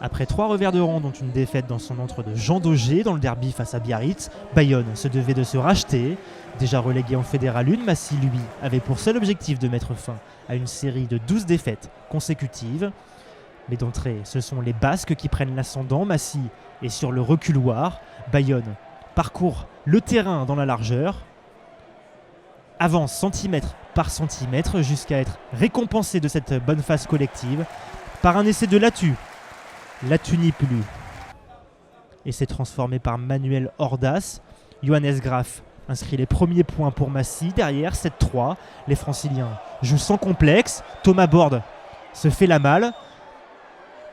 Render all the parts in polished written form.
Après 3 revers de rang, dont une défaite dans son antre de Jean Daugé dans le derby face à Biarritz, Bayonne se devait de se racheter. Déjà relégué en Fédéral 1, Massy, lui, avait pour seul objectif de mettre fin à une série de 12 défaites consécutives. Mais d'entrée, ce sont les Basques qui prennent l'ascendant. Massy est sur le reculoir. Bayonne parcourt le terrain dans la largeur, avance centimètre par centimètre jusqu'à être récompensé de cette bonne phase collective par un essai de Latu. Latu n'y plus. Et c'est transformé par Manuel Ordas. Johannes Graf inscrit les premiers points pour Massy. Derrière, 7-3. Les Franciliens jouent sans complexe. Thomas Borde se fait la malle.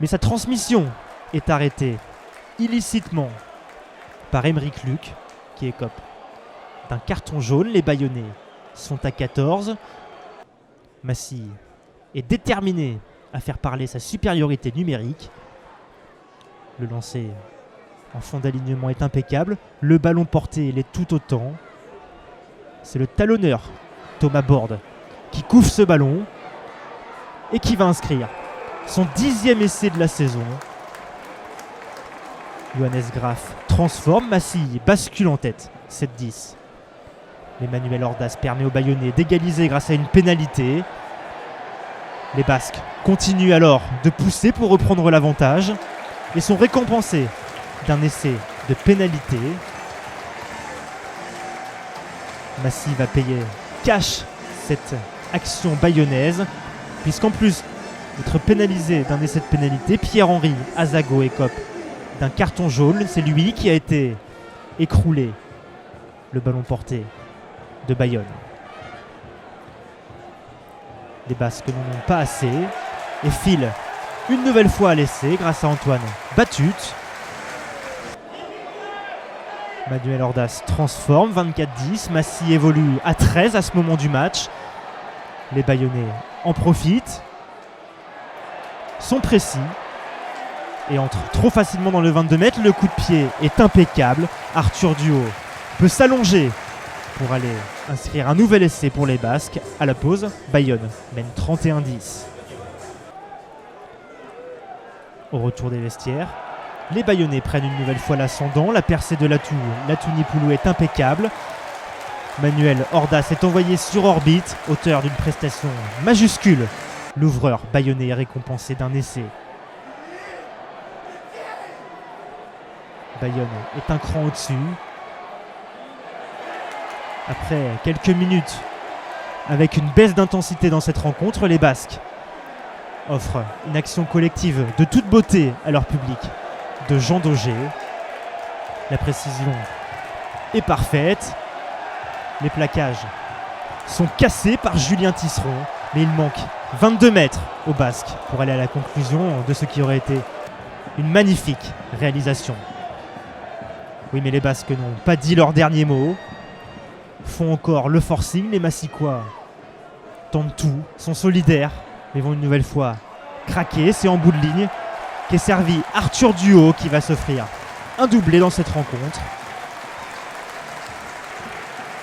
Mais sa transmission est arrêtée illicitement par Aymeric Luc, qui écope d'un carton jaune. Les Bayonnais sont à 14. Massy est déterminé à faire parler sa supériorité numérique. Le lancer en fond d'alignement est impeccable. Le ballon porté l'est tout autant. C'est le talonneur Thomas Borde qui couvre ce ballon et qui va inscrire son 10e essai de la saison. Johannes Graf transforme. Massy bascule en tête. 7-10. Emmanuel Ordas permet aux Bayonnais d'égaliser grâce à une pénalité. Les Basques continuent alors de pousser pour reprendre l'avantage et sont récompensés d'un essai de pénalité. Massy va payer cash cette action bayonnaise, puisqu'en plus d'être pénalisé d'un essai de pénalité, Pierre-Henri Azago écope d'un carton jaune. C'est lui qui a été écroulé. Le ballon porté de Bayonne. Les Basques n'en ont pas assez et filent une nouvelle fois à l'essai grâce à Antoine Batut. Manuel Ordas transforme. 24-10. Massy évolue à 13 à ce moment du match. Les Bayonnais en profitent, sont précis et entrent trop facilement dans le 22 mètres. Le coup de pied est impeccable. Arthur Duhaut peut s'allonger pour aller inscrire un nouvel essai pour les Basques. À la pause, Bayonne mène 31-10. Au retour des vestiaires, les Bayonnais prennent une nouvelle fois l'ascendant. La percée de Latu Nipoulou est impeccable. Manuel Ordas est envoyé sur orbite, auteur d'une prestation majuscule. L'ouvreur bayonnais est récompensé d'un essai. Bayonne est un cran au-dessus. Après quelques minutes, avec une baisse d'intensité dans cette rencontre, les Basques offrent une action collective de toute beauté à leur public de Jean Daugé. La précision est parfaite. Les plaquages sont cassés par Julien Tisseron, mais il manque 22 mètres aux Basques pour aller à la conclusion de ce qui aurait été une magnifique réalisation. Oui, mais les Basques n'ont pas dit leur dernier mot, font encore le forcing. Les Massicois tentent tout, sont solidaires, mais vont une nouvelle fois craquer. C'est en bout de ligne qu'est servi Arthur Duhaut qui va s'offrir un doublé dans cette rencontre.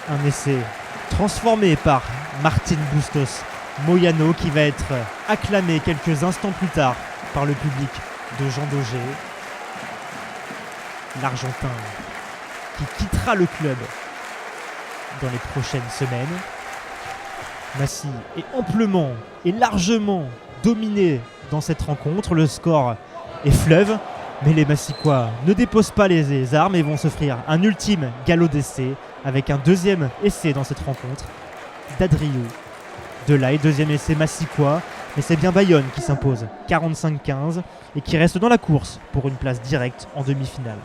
Un essai transformé par Martin Bustos Moyano qui va être acclamé quelques instants plus tard par le public de Jean Daugé. L'Argentin qui quittera le club dans les prochaines semaines. Massy est amplement et largement dominé dans cette rencontre. Le score est fleuve, mais les Massicois ne déposent pas les armes et vont s'offrir un ultime galop d'essai avec un deuxième essai dans cette rencontre d'Adriou Delaye. Deuxième essai Massicois, mais c'est bien Bayonne qui s'impose 45-15 et qui reste dans la course pour une place directe en demi-finale.